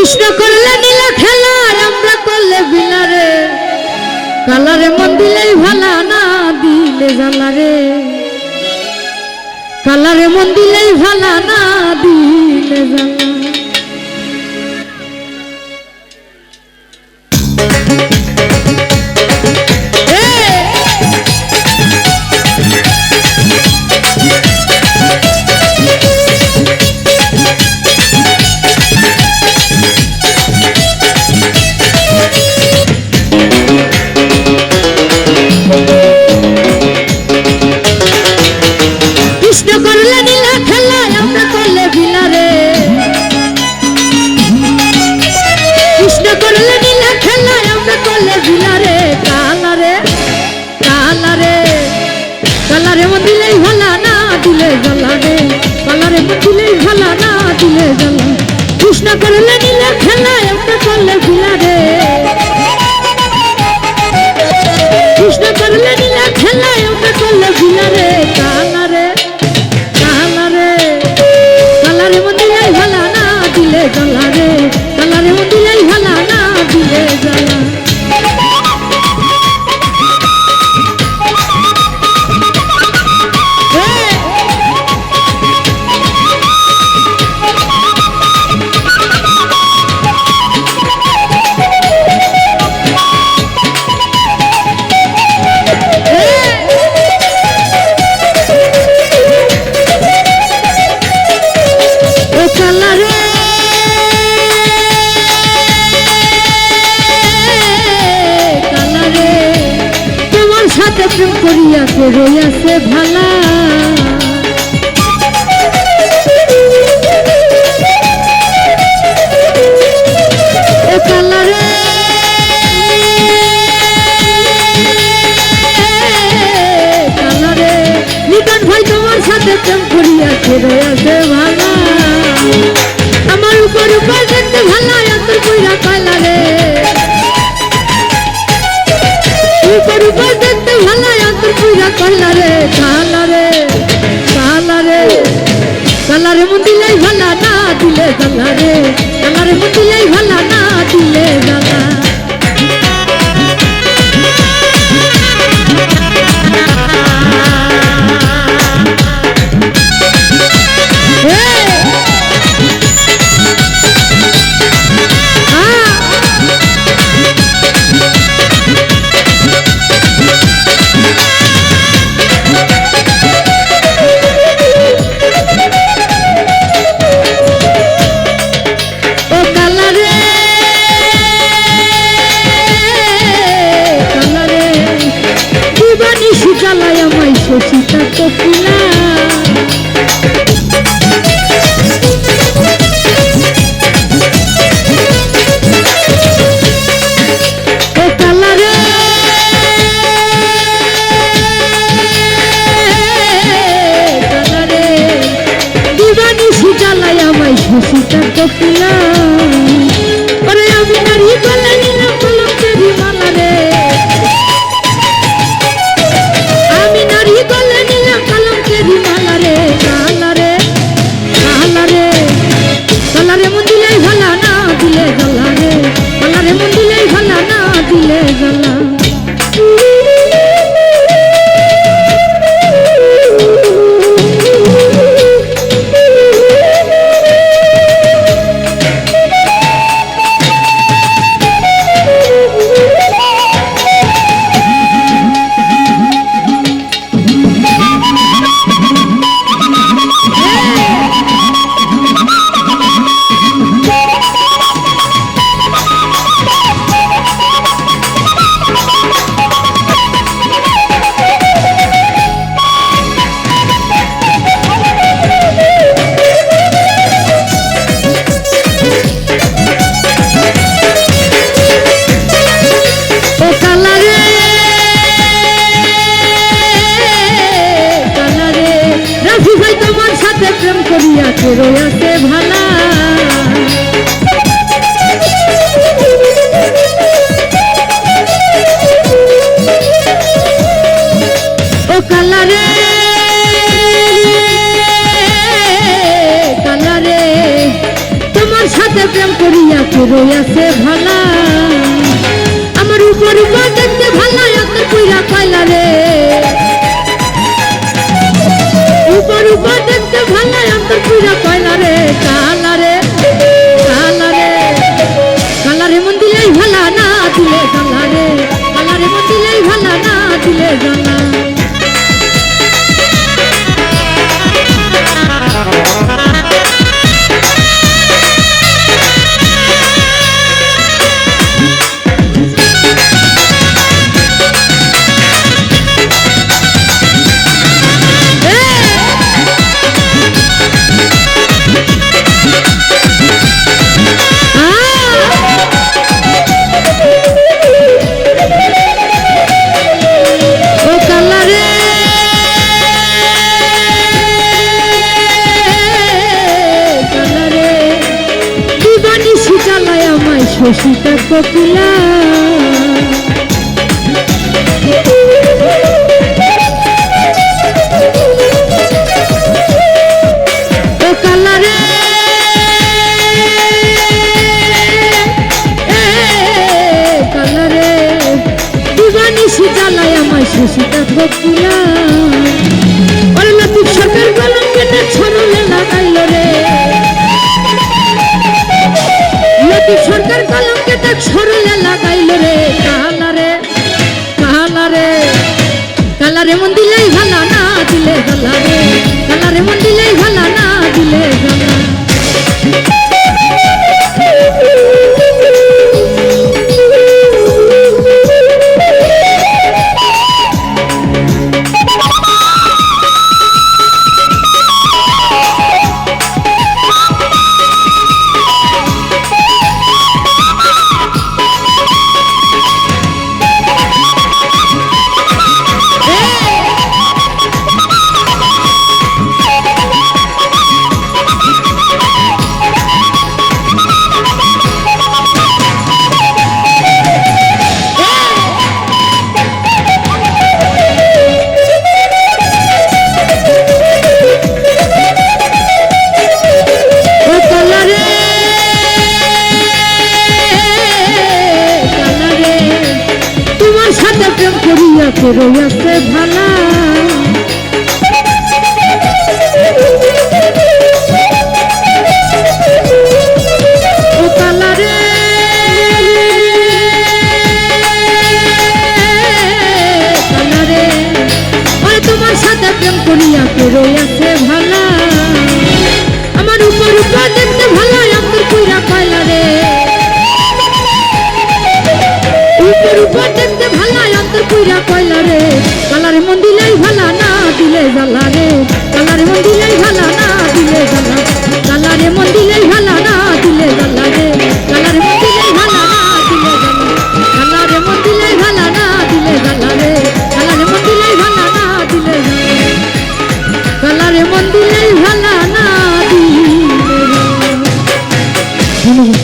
কৃষ্ণ করলে নীলা খেলা আমরা করলে বিলারে কালারে মন দিলেই ভালা না দিলে জ্বালারে কালারে মন দিলেই ভালা না দিলে জ্বালা কৃষ্ণ করলে নীলা খেলা আমরা করলে বিলারে কৃষ্ণ করলে নীলা খেলা আমরা করলে বিলারে কালারে কালারে কালারে মন দিলেই ভালা না দিলে জ্বালারে কালারে মন দিলেই ভালা না দিলে জ্বালা কৃষ্ণ করলে নীলা খেলা আমরা করলে বিলারে কৃষ্ণ করলে নীলা খেলা আমরা করলে বিলারে কালারে কালারে কালারে মন দিলেই ভালা না দিলে জ্বালারে কালারে মন দিলেই ভালা না দিলে জ্বালা প্রেম করিয়া রইয়াছে ভালা কালারে কালারে নিদান ভাই তোমার সাথে প্রেম করিয়া রইয়াছে ভালা আমার উপর উপর দেখতে ভালা অন্তর কইরা কালারে উপর উপর দেখতে ভালা অন্তর কইরা কালারে কালারে কালারে কালারে মন দিলেই ভালা না দিলে জ্বালারে কালারে মন দিলেই ভালা না দিলে জ্বালা জ্বালায় আমায় শশীতা কপিলা ও কালারে কালারে দিবানিশি জ্বালায় আমায় শশীতা কপিলা ওরে আমি নারী গলে নিলাম কলঙ্কেরি মালারে আমি নারী গলে নিলাম কলঙ্ক রয়েছে ভালা আমার উপর উপর দেখতে ভালা অন্তর পুইরা কয়লা রে উপর উপর দেখতে ভালা অন্তর পুইরা কয়লা রে কালা রে কালা রে কালা রে মন দিলেই ভালা না দিলে জ্বালা রে কালা রে মন দিলেই ভালা না দিলে জ্বালা শশীতা কোকিলা ও কালারে কালারে দিবানিশি জ্বালায় আমায় শশীতা কোকিলা ওরে লতিফ সরকার কলঙ্কে ছড়লে লাগাইল রে সরকার কলঙ্কে তাক সরলে লাগাইল রে কালা রে কালা রে কালা রে মন দিলেই ভালা না দিলে জ্বালা রে কালা রে মন দিলেই ভালা না দিলে জ্বালা রয়েছে ভালা ও কালা রে কালা রে ওরে তোমার সাথে প্রেম করিয়া রয়েছে ভালা আমার উপর উপর দেখতে ভালা অন্তর পুইরা কয়লা রে উপর উপর দেখতে ভালা অন্তর পুইরা